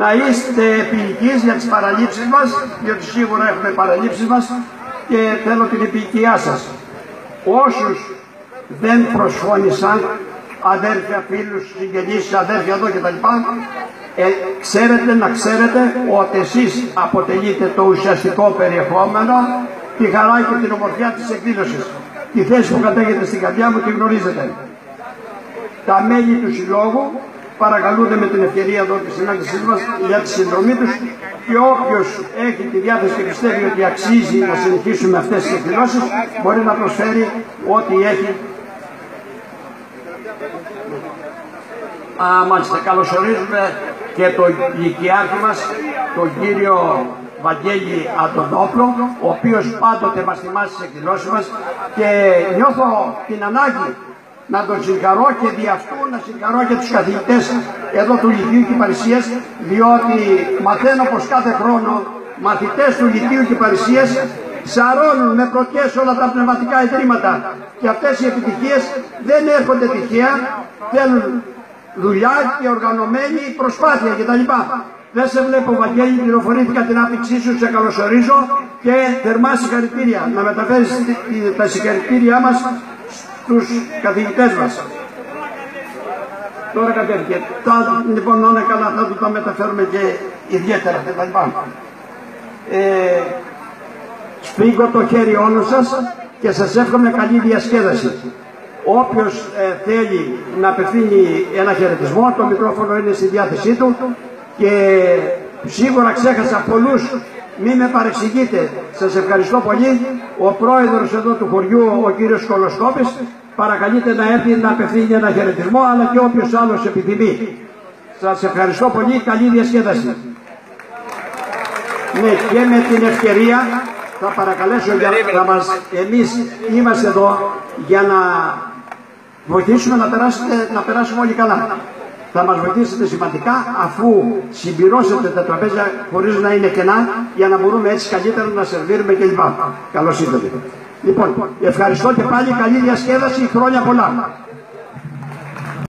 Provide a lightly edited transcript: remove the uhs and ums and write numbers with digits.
να είστε επίοικείς για τις παραλήψεις μας, διότι σίγουρα έχουμε παραλήψεις μας και θέλω την επίοικιά σας. Όσους δεν προσφώνησαν, αδέρφια, φίλους, συγγενείς, αδέρφια εδώ κτλ. Να ξέρετε ότι εσείς αποτελείτε το ουσιαστικό περιεχόμενο, τη χαρά και την ομορφιά της εκδήλωσης. Τη θέση που κατέχετε στην καρδιά μου τη γνωρίζετε. Τα μέλη του Συλλόγου παρακαλούνται με την ευκαιρία εδώ της συνάντησής μας για τη συνδρομή τους και όποιος έχει τη διάθεση και πιστεύει ότι αξίζει να συνεχίσουμε αυτές τις εκδηλώσεις μπορεί να προσφέρει ό,τι έχει. Μάλιστα, καλωσορίζουμε και τον οικειάρχη μας, τον κύριο Βαγγέλη Αντωνόπλο, ο οποίος πάντοτε μας θυμάσει στις εκδηλώσεις μας και νιώθω την ανάγκη να τον συγχαρώ και δι' αυτού να συγχαρώ και τους καθηγητές εδώ του Λυκείου Κυπαρισίας, διότι μαθαίνω πως κάθε χρόνο μαθητές του Λυκείου Κυπαρισίας σαρώνουν με πρωτιές όλα τα πνευματικά ιδρύματα και αυτές οι επιτυχίες δεν έρχονται τυχαία, θέλουν δουλειά και οργανωμένη προσπάθεια κτλ. Δεν σε βλέπω, Βαγγέλη, πληροφορήθηκα την άφηξή σου, σε καλωσορίζω και θερμά συγχαρητήρια. Να μεταφέρεις τα συγχαρητήριά μας στους καθηγητές μας. Τώρα κατέβηκε. Λοιπόν, να είναι καλά, θα του τα μεταφέρουμε και ιδιαίτερα κτλ. Σφίγγω το χέρι όλων σας και σας εύχομαι καλή διασκέδαση. Όποιος θέλει να απευθύνει ένα χαιρετισμό, το μικρόφωνο είναι στη διάθεσή του και σίγουρα ξέχασα πολλούς, μην με παρεξηγείτε. Σας ευχαριστώ πολύ. Ο πρόεδρος εδώ του χωριού, ο κύριος Κολοσκόπης, παρακαλείται να έρθει να απευθύνει ένα χαιρετισμό, αλλά και όποιος άλλος επιθυμεί. Σας ευχαριστώ πολύ. Καλή διασκέδαση. Ναι, και με την ευκαιρία θα παρακαλέσω εμείς είμαστε εδώ για να βοηθήσουμε να περάσουμε όλοι καλά. Θα μας βοηθήσετε σημαντικά αφού συμπληρώσετε τα τραπέζια χωρίς να είναι κενά, για να μπορούμε έτσι καλύτερα να σερβίρουμε κλπ. Καλώς ήρθατε. Λοιπόν, ευχαριστώ και πάλι, καλή διασκέδαση, χρόνια πολλά.